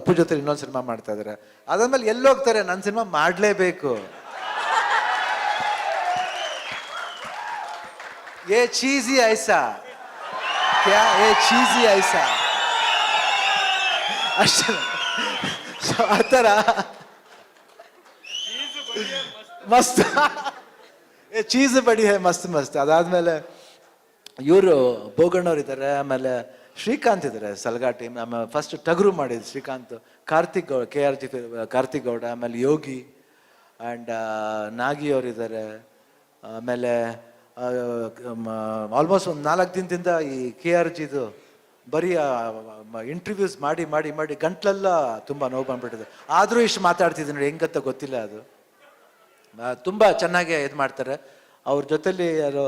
ಅಪ್ಪು ಜೊತೆ ಇನ್ನೊಂದು ಸಿನಿಮಾ ಮಾಡ್ತಾ ಇದಾರೆ. ಅದಾದ್ಮೇಲೆ ಎಲ್ಲೋಗ್ತಾರೆ, ನನ್ನ ಸಿನಿಮಾ ಮಾಡ್ಲೇಬೇಕು. ಏ ಚೀಸಿ ಐಸಾ ಕ್ಯಾ, ಏ ಚೀಸಿ ಐಸಾ ಅಷ್ಟೇ. ಸೊ ಆ ಥರ ಮಸ್ತ್ ಏ ಚೀಸ್ ಬಡಿ ಹೇ ಮಸ್ತ್ ಮಸ್ತ್. ಅದಾದ್ಮೇಲೆ ಇವರು ಬೋಗಣ್ಣವ್ರು ಇದ್ದಾರೆ, ಆಮೇಲೆ ಶ್ರೀಕಾಂತ್ ಇದ್ದಾರೆ ಸಲಗಾಟಿ, ಆಮೇಲೆ ಫಸ್ಟ್ ಟಗರು ಮಾಡಿದ್ರು ಶ್ರೀಕಾಂತ್, ಕಾರ್ತಿಕ್ ಗೌಡ, KRG ಕಾರ್ತಿಕ್ ಗೌಡ, ಆಮೇಲೆ ಯೋಗಿ ಆ್ಯಂಡ್ ನಾಗಿ ಅವರು ಇದ್ದಾರೆ. ಆಮೇಲೆ ಆಲ್ಮೋಸ್ಟ್ ಒಂದು 4 ದಿನದಿಂದ ಈ KRGದು ಬರೀ ಇಂಟರ್ವ್ಯೂಸ್ ಮಾಡಿ ಮಾಡಿ ಮಾಡಿ ಗಂಟ್ಲೆಲ್ಲ ತುಂಬ ನೋವು ಬಂದ್ಬಿಟ್ಟಿದೆ. ಆದರೂ ಇಷ್ಟು ಮಾತಾಡ್ತಿದ್ದೀನಿ ನೋಡಿ, ಹೆಂಗತ್ತ ಗೊತ್ತಿಲ್ಲ. ಅದು ತುಂಬ ಚೆನ್ನಾಗಿ ಇದು ಮಾಡ್ತಾರೆ. ಅವ್ರ ಜೊತೆಲಿ ಯಾರು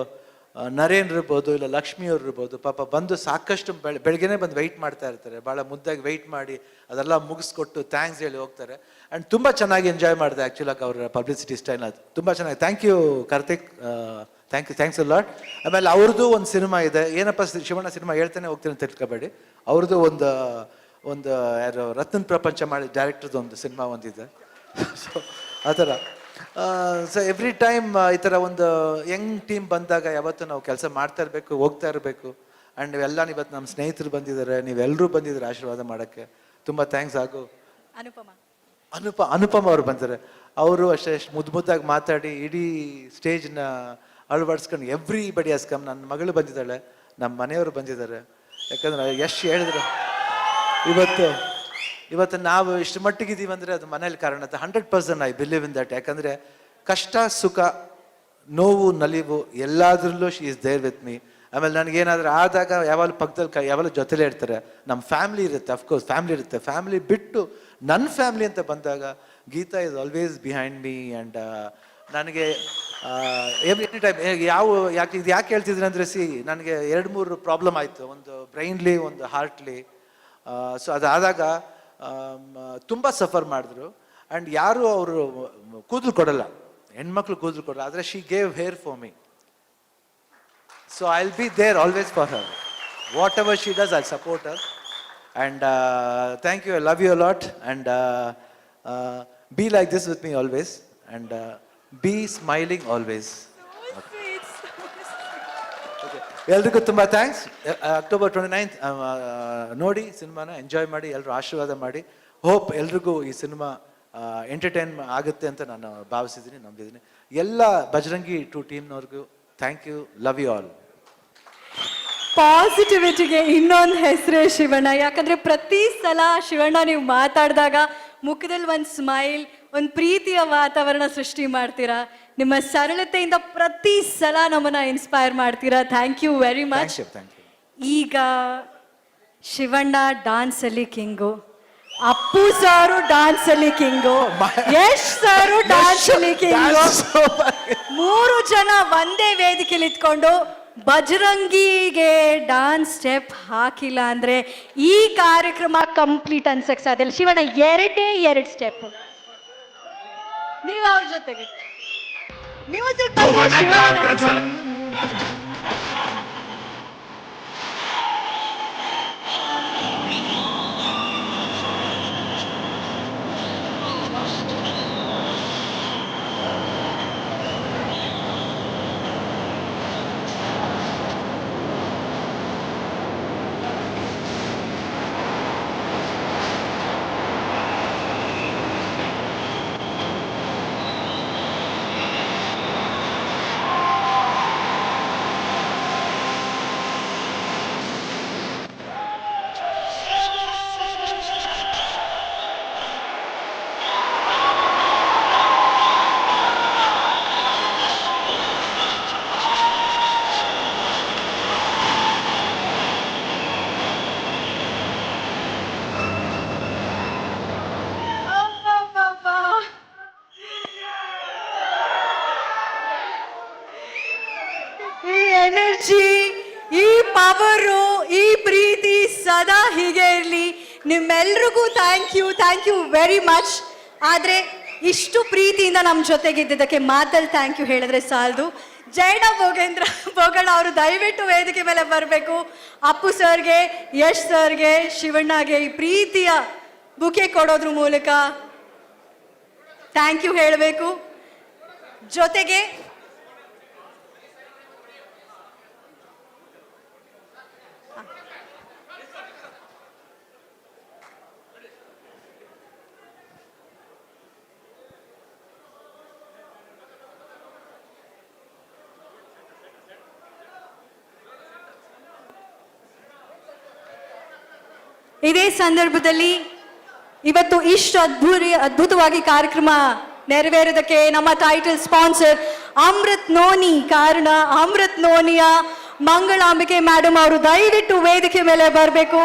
ನರೇನ್ ಇರ್ಬೋದು, ಇಲ್ಲ ಲಕ್ಷ್ಮಿ ಅವ್ರು ಇರ್ಬೋದು, ಪಾಪ ಬಂದು ಸಾಕಷ್ಟು ಬೆಳಗ್ಗೆನೇ ಬಂದು ವೆಯ್ಟ್ ಮಾಡ್ತಾ ಇರ್ತಾರೆ. ಭಾಳ ಮುದ್ದಾಗಿ ವೆಯ್ಟ್ ಮಾಡಿ ಅದೆಲ್ಲ ಮುಗಿಸ್ಕೊಟ್ಟು ಥ್ಯಾಂಕ್ಸ್ ಹೇಳಿ ಹೋಗ್ತಾರೆ. ಆ್ಯಂಡ್ ತುಂಬ ಚೆನ್ನಾಗಿ ಎಂಜಾಯ್ ಮಾಡಿದೆ ಆ್ಯಕ್ಚುಲಾಗಿ ಅವ್ರ ಪಬ್ಲಿಸಿಟಿ ಸ್ಟೈಲ್. ಅದು ತುಂಬ ಚೆನ್ನಾಗಿ. Thank you Karthik, thanks a lot. ಆಮೇಲೆ ಅವ್ರದ್ದು ಒಂದು ಸಿನಿಮಾ ಇದೆ, ಏನಪ್ಪ ಶಿವಣ್ಣ ಸಿನಿಮಾ ಹೇಳ್ತಾನೆ ಹೋಗ್ತೀನಿ ಅಂತ ತಿಳ್ಕೊಬೇಡಿ. ಅವ್ರದ್ದು ಒಂದು ಯಾರು ರತ್ನ ಪ್ರಪಂಚ ಮಾಡಿ ಡೈರೆಕ್ಟರ್ದು ಒಂದು ಸಿನಿಮಾ ಒಂದಿದೆ. ಸೊ ಆ ಥರ. ಸೊ ಎವ್ರಿ ಟೈಮ್ ಈ ಥರ ಒಂದು ಯಂಗ್ ಟೀಮ್ ಬಂದಾಗ ಯಾವತ್ತೂ ನಾವು ಕೆಲಸ ಮಾಡ್ತಾ ಇರಬೇಕು, ಹೋಗ್ತಾ ಇರಬೇಕು. ಆ್ಯಂಡ್ ನೀವೆಲ್ಲ ಇವತ್ತು ನಮ್ಮ ಸ್ನೇಹಿತರು ಬಂದಿದ್ದಾರೆ, ನೀವೆಲ್ಲರೂ ಬಂದಿದ್ದಾರೆ ಆಶೀರ್ವಾದ ಮಾಡೋಕ್ಕೆ. ತುಂಬ ಥ್ಯಾಂಕ್ಸ್. ಹಾಗೂ ಅನುಪಮ ಅವ್ರು ಬಂದಿದ್ದಾರೆ. ಅವರು ಅಷ್ಟೇ ಮುದ್ದಾಗಿ ಮಾತಾಡಿ ಇಡೀ ಸ್ಟೇಜ್ನ ಅಳವಡಿಸ್ಕೊಂಡು ಎವ್ರಿಬಡಿ ಹಸ್ ಕಮ್. ನನ್ನ ಮಗಳು ಬಂದಿದ್ದಾಳೆ, ನಮ್ಮ ಮನೆಯವರು ಬಂದಿದ್ದಾರೆ. ಯಾಕಂದ್ರೆ ಎಷ್ಟು ಹೇಳಿದ್ರು, ಇವತ್ತು ನಾವು ಇಷ್ಟು ಮಟ್ಟಿಗಿದ್ದೀವಿ ಅಂದರೆ ಅದು ಮನೇಲಿ ಕಾರಣ. 100% ಐ ಬಿಲೀವ್ ಇನ್ ದಟ್. ಯಾಕಂದರೆ ಕಷ್ಟ ಸುಖ ನೋವು ನಲಿವು ಎಲ್ಲಾದ್ರಲ್ಲೂ she is there with me. ಆಮೇಲೆ ನನಗೇನಾದ್ರೂ ಆದಾಗ ಯಾವಾಗಲೂ ಪಕ್ಕದಲ್ಲಿ ಯಾವಾಗಲೂ ಜೊತೆಲೇ ಇರ್ತಾರೆ. ನಮ್ಮ ಫ್ಯಾಮಿಲಿ ಇರುತ್ತೆ, ಅಫ್ಕೋರ್ಸ್ ಫ್ಯಾಮಿಲಿ ಇರುತ್ತೆ. ಫ್ಯಾಮಿಲಿ ಬಿಟ್ಟು ನನ್ನ ಫ್ಯಾಮಿಲಿ ಅಂತ ಬಂದಾಗ Geetha is always behind me. And ನನಗೆ ಎನಿ ಟೈಮ್ ಯಾಕೆ ಹೇಳ್ತಿದ್ದೀನಿ ಅಂದರೆ, ನನಗೆ 2-3 ಪ್ರಾಬ್ಲಮ್ ಆಯಿತು, ಒಂದು ಬ್ರೈನ್ಲಿ ಒಂದು ಹಾರ್ಟ್ಲಿ. ಸೊ ಅದಾದಾಗ ತುಂಬ ಸಫರ್ ಮಾಡಿದ್ರು. ಆ್ಯಂಡ್ ಯಾರು ಅವರು ಕೂದಲು ಕೊಡಲ್ಲ, ಹೆಣ್ಮಕ್ಳು ಕೂದಲು ಕೊಡಲ್ಲ, ಆದರೆ she gave hair for me. So I will be there always for her. Whatever she does I support her. And thank you, I love you a lot. And be like this with me always. And be smiling always. ಎಲ್ರಿಗೂ ತುಂಬ thanks. October 29th ನೋಡಿ ಸಿನಿಮಾನ, enjoy ಮಾಡಿ, ಎಲ್ಲರೂ ಆಶೀರ್ವಾದ ಮಾಡಿ. Hope ಎಲ್ರಿಗೂ ಈ ಸಿನಿಮಾ ಎಂಟರ್ಟೈನ್ ಆಗುತ್ತೆ ಅಂತ ನಾನು ಭಾವಿಸಿದ್ದೀನಿ, ನಂಬಿದ್ದೀನಿ. ಎಲ್ಲ ಬಜರಂಗಿ 2 ಟೀಮ್ನವ್ರಿಗೂ thank you, love you all. ಪಾಸಿಟಿವಿಟಿಗೆ ಇನ್ನೊಂದು ಹೆಸರೇ ಶಿವಣ್ಣ. ಯಾಕಂದ್ರೆ ಪ್ರತಿ ಸಲ ಶಿವಣ್ಣ ನೀವು ಮಾತಾಡಿದಾಗ ಮುಖದಲ್ಲಿ ಒಂದು ಸ್ಮೈಲ್, ಒಂದು ಪ್ರೀತಿಯ ವಾತಾವರಣ ಸೃಷ್ಟಿ ಮಾಡ್ತೀರಾ. ನಿಮ್ಮ ಸರಳತೆಯಿಂದ ಪ್ರತಿ ಸಲ ನಮ್ಮನ್ನ ಇನ್ಸ್ಪೈರ್ ಮಾಡ್ತೀರಾ. Thank you very much. Thank you. ಈಗ ಶಿವಣ್ಣ ಡಾನ್ಸ್ ಅಲ್ಲಿ ಕಿಂಗು, ಅಪ್ಪು ಸಾರು ಡಾನ್ಸ್ ಅಲ್ಲಿ ಕಿಂಗು, ಯಶ್ ಸಾರು ಡಾನ್ಸ್ ಅಲ್ಲಿ ಕಿಂಗು. 3 ಜನ ಒಂದೇ ವೇದಿಕೆಯಲ್ಲಿ ಇತ್ಕೊಂಡು ಬಜರಂಗಿಗೆ ಡಾನ್ಸ್ ಸ್ಟೆಪ್ ಹಾಕಿಲ್ಲ ಅಂದ್ರೆ ಈ ಕಾರ್ಯಕ್ರಮ ಕಂಪ್ಲೀಟ್ ಅನ್ಸಕ್ ಸಾಧ್ಯ ಇಲ್ಲ. ಶಿವಣ್ಣ 2 ಸ್ಟೆಪ್ ನೀವು ಅವ್ರ ಜೊತೆಗೆ ಮ್ಯೂಸಿಕ್ ಈ ಎನರ್ಜಿ, ಈ ಪವರು, ಈ ಪ್ರೀತಿ ಸದಾ ಹೀಗೆ ಇರಲಿ. ನಿಮ್ಮೆಲ್ರಿಗೂ ಥ್ಯಾಂಕ್ ಯು ವೆರಿ ಮಚ್. ಆದ್ರೆ ಇಷ್ಟು ಪ್ರೀತಿಯಿಂದ ನಮ್ಮ ಜೊತೆಗಿದ್ದಕ್ಕೆ ಮಾತಲ್ಲಿ ಥ್ಯಾಂಕ್ ಯು ಹೇಳಿದ್ರೆ ಸಾಲದು. ಜಯಣ್ಣ ಬೋಗಣ್ಣ ಅವರು ದಯವಿಟ್ಟು ವೇದಿಕೆ ಮೇಲೆ ಬರಬೇಕು. ಅಪ್ಪು ಸರ್ಗೆ, ಯಶ್ ಸರ್ಗೆ, ಶಿವಣ್ಣಗೆ ಈ ಪ್ರೀತಿಯ ಬುಕೆ ಕೊಡೋದ್ರ ಮೂಲಕ ಥ್ಯಾಂಕ್ ಯು ಹೇಳಬೇಕು. ಜೊತೆಗೆ ಇದೇ ಸಂದರ್ಭದಲ್ಲಿ ಇವತ್ತು ಇಷ್ಟು ಅದ್ಭುತವಾಗಿ ಕಾರ್ಯಕ್ರಮ ನೆರವೇರೋದಕ್ಕೆ ನಮ್ಮ ಟೈಟಲ್ ಸ್ಪಾನ್ಸರ್ ಅಮೃತ್ ನೋನಿ ಕಾರಣ. ಅಮೃತ್ ನೋನಿಯ ಮಂಗಳಾಂಬಿಕೆ ಮೇಡಮ್ ಅವರು ದಯವಿಟ್ಟು ವೇದಿಕೆ ಮೇಲೆ ಬರಬೇಕು.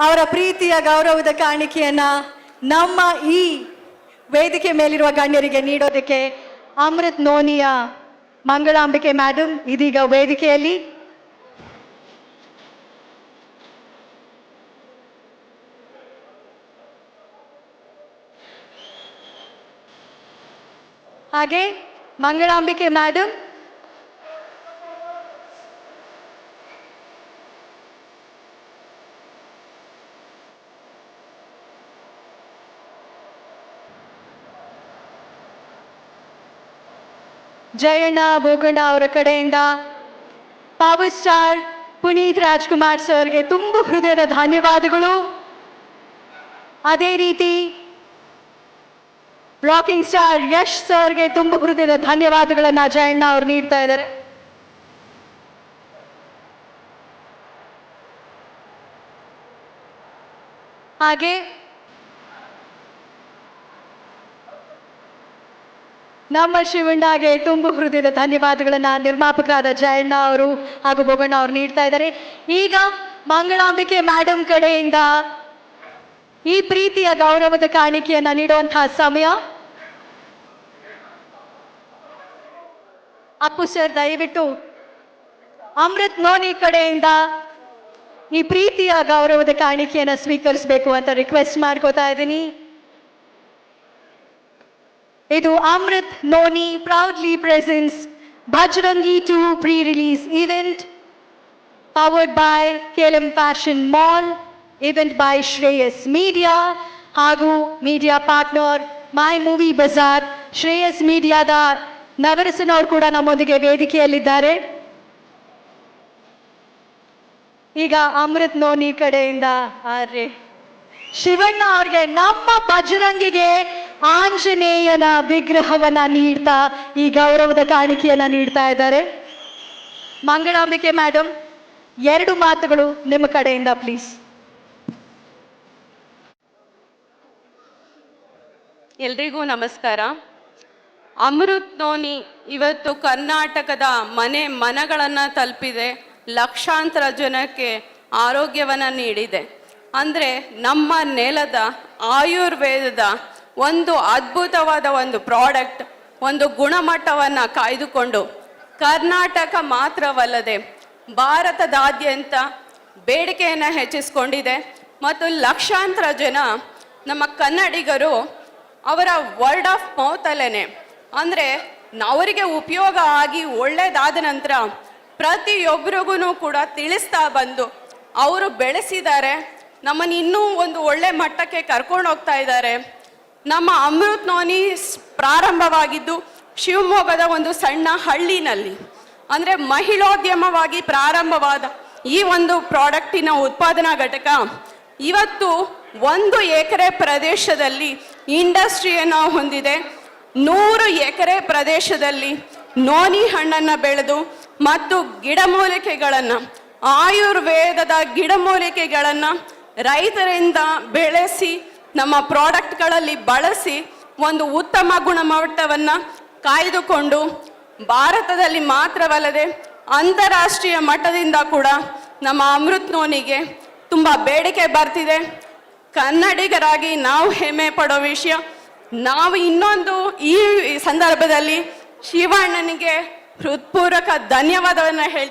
ಅವರ ಪ್ರೀತಿಯ ಗೌರವದ ಕಾಣಿಕೆಯನ್ನ ನಮ್ಮ ಈ ವೇದಿಕೆ ಮೇಲಿರುವ ಗಣ್ಯರಿಗೆ ನೀಡೋದಕ್ಕೆ ಅಮೃತ್ ನೋನಿಯ ಮಂಗಳಾಂಬಿಕೆ ಮೇಡಮ್ ಇದೀಗ ವೇದಿಕೆಯಲ್ಲಿ. ಹಾಗೆ ಮಂಗಳಾಂಬಿಕೆ ಮೇಡಮ್ ಜಯಣ್ಣ ಬೋಗಣ್ಣ ಅವರ ಕಡೆಯಿಂದ ಪವರ್ ಸ್ಟಾರ್ ಪುನೀತ್ ರಾಜ್ಕುಮಾರ್ ಸರ್ಗೆ ತುಂಬ ಹೃದಯದ ಧನ್ಯವಾದಗಳು. ಅದೇ ರೀತಿ ರಾಕಿಂಗ್ ಸ್ಟಾರ್ ಯಶ್ ಸರ್ಗೆ ತುಂಬ ಹೃದಯದ ಧನ್ಯವಾದಗಳನ್ನ ಜಯಣ್ಣ ಅವರು ನೀಡ್ತಾ ಇದ್ದಾರೆ. ಹಾಗೆ ನಮ್ಮ ಶಿವಣ್ಣಗೆ ತುಂಬ ಹೃದಯದ ಧನ್ಯವಾದಗಳನ್ನ ನಿರ್ಮಾಪಕರಾದ ಜಯಣ್ಣ ಅವರು ಹಾಗೂ ಬೋಗಣ್ಣ ಅವರು ನೀಡ್ತಾ ಇದ್ದಾರೆ. ಈಗ ಮಂಗಳಾಂಬಿಕೆ ಮೇಡಮ್ ಕಡೆಯಿಂದ ಈ ಪ್ರೀತಿಯ ಗೌರವದ ಕಾಣಿಕೆಯನ್ನ ನೀಡುವಂತಹ ಸಮಯ. ಅಪ್ಪು ಸರ್ ದಯವಿಟ್ಟು ಅಮೃತ್ ನೋನಿ ಕಡೆಯಿಂದ ಈ ಪ್ರೀತಿಯ ಗೌರವದ ಕಾಣಿಕೆಯನ್ನ ಸ್ವೀಕರಿಸಬೇಕು ಅಂತ ರಿಕ್ವೆಸ್ಟ್ ಮಾಡ್ಕೋತಾ ಇದ್ದೀನಿ. ಇದು Amrit noni proudly presents Bajrangi 2 pre-release event powered by KLM Fashion Mall, event by Shreyas media ಹಾಗೂ ಮೀಡಿಯಾ ಪಾರ್ಟ್ನರ್ ಮೈ ಮೂವಿ ಬಜಾರ್. ಶ್ರೇಯಸ್ ಮೀಡಿಯಾದ ನವರಸನ್ ಅವರು ಕೂಡ ನಮ್ಮೊಂದಿಗೆ ವೇದಿಕೆಯಲ್ಲಿದ್ದಾರೆ. ಈಗ ಅಮೃತ್ ನೋನಿ ಕಡೆಯಿಂದ ಶಿವಣ್ಣ ಅವ್ರಿಗೆ ನಮ್ಮ ಬಜರಂಗಿಗೆ ಆಂಜನೇಯನ ವಿಗ್ರಹವನ್ನ ನೀಡ್ತಾ ಈ ಗೌರವದ ಕಾಣಿಕೆಯನ್ನ ನೀಡ್ತಾ ಇದ್ದಾರೆ. ಮಂಗಳಾಂಬಿಕೆ ಮೇಡಮ್ 2 ಮಾತುಗಳು ನಿಮ್ಮ ಕಡೆಯಿಂದ ಪ್ಲೀಸ್. ಎಲ್ರಿಗೂ ನಮಸ್ಕಾರ. ಅಮೃತ್ ನೋನಿ ಇವತ್ತು ಕರ್ನಾಟಕದ ಮನೆ ಮನಗಳನ್ನು ತಲುಪಿದೆ, ಲಕ್ಷಾಂತರ ಜನಕ್ಕೆ ಆರೋಗ್ಯವನ್ನು ನೀಡಿದೆ. ಅಂದರೆ ನಮ್ಮ ನೆಲದ ಆಯುರ್ವೇದದ ಒಂದು ಅದ್ಭುತವಾದ ಒಂದು ಪ್ರಾಡಕ್ಟ್, ಒಂದು ಗುಣಮಟ್ಟವನ್ನು ಕಾಯ್ದುಕೊಂಡು ಕರ್ನಾಟಕ ಮಾತ್ರವಲ್ಲದೆ ಭಾರತದಾದ್ಯಂತ ಬೇಡಿಕೆಯನ್ನು ಹೆಚ್ಚಿಸ್ಕೊಂಡಿದೆ. ಮತ್ತು ಲಕ್ಷಾಂತರ ಜನ ನಮ್ಮ ಕನ್ನಡಿಗರು ಅವರ ವರ್ಡ್ ಆಫ್ ಮೌತಲ್ಲೇ, ಅಂದರೆ ಅವರಿಗೆ ಉಪಯೋಗ ಆಗಿ ಒಳ್ಳೆಯದಾದ ನಂತರ ಪ್ರತಿಯೊಬ್ಬರಿಗೂ ಕೂಡ ತಿಳಿಸ್ತಾ ಬಂದು ಅವರು ಬೆಳೆಸಿದ್ದಾರೆ, ನಮ್ಮನ್ನು ಇನ್ನೂ ಒಂದು ಒಳ್ಳೆ ಮಟ್ಟಕ್ಕೆ ಕರ್ಕೊಂಡು ಹೋಗ್ತಾ ಇದ್ದಾರೆ. ನಮ್ಮ ಅಮೃತ್ ನೋನಿ ಪ್ರಾರಂಭವಾಗಿದ್ದು ಶಿವಮೊಗ್ಗದ ಒಂದು ಸಣ್ಣ ಹಳ್ಳಿನಲ್ಲಿ, ಅಂದರೆ ಮಹಿಳೋದ್ಯಮವಾಗಿ ಪ್ರಾರಂಭವಾದ ಈ ಒಂದು ಪ್ರಾಡಕ್ಟಿನ ಉತ್ಪಾದನಾ ಘಟಕ ಇವತ್ತು 1 ಎಕರೆ ಪ್ರದೇಶದಲ್ಲಿ ಇಂಡಸ್ಟ್ರಿಯನ್ನು ಹೊಂದಿದೆ. 100 ಎಕರೆ ಪ್ರದೇಶದಲ್ಲಿ ನೋನಿ ಹಣ್ಣನ್ನು ಬೆಳೆದು ಮತ್ತು ಗಿಡಮೂಲಿಕೆಗಳನ್ನು, ಆಯುರ್ವೇದದ ಗಿಡಮೂಲಿಕೆಗಳನ್ನು ರೈತರಿಂದ ಬೆಳೆಸಿ ನಮ್ಮ ಪ್ರಾಡಕ್ಟ್ಗಳಲ್ಲಿ ಬಳಸಿ ಒಂದು ಉತ್ತಮ ಗುಣಮಟ್ಟವನ್ನು ಕಾಯ್ದುಕೊಂಡು ಭಾರತದಲ್ಲಿ ಮಾತ್ರವಲ್ಲದೆ ಅಂತಾರಾಷ್ಟ್ರೀಯ ಮಟ್ಟದಿಂದ ಕೂಡ ನಮ್ಮ ಅಮೃತ್ ನೋನಿಗೆ ತುಂಬ ಬೇಡಿಕೆ ಬರ್ತಿದೆ. ಕನ್ನಡಿಗರಾಗಿ ನಾವು ಹೆಮ್ಮೆ ಪಡೋ ವಿಷಯ, ನಾವು ಇನ್ನೊಂದು ಈ ಸಂದರ್ಭದಲ್ಲಿ ಶಿವಣ್ಣನಿಗೆ ಹೃತ್ಪೂರ್ವಕ ಧನ್ಯವಾದವನ್ನು ಹೇಳ್ತೀವಿ.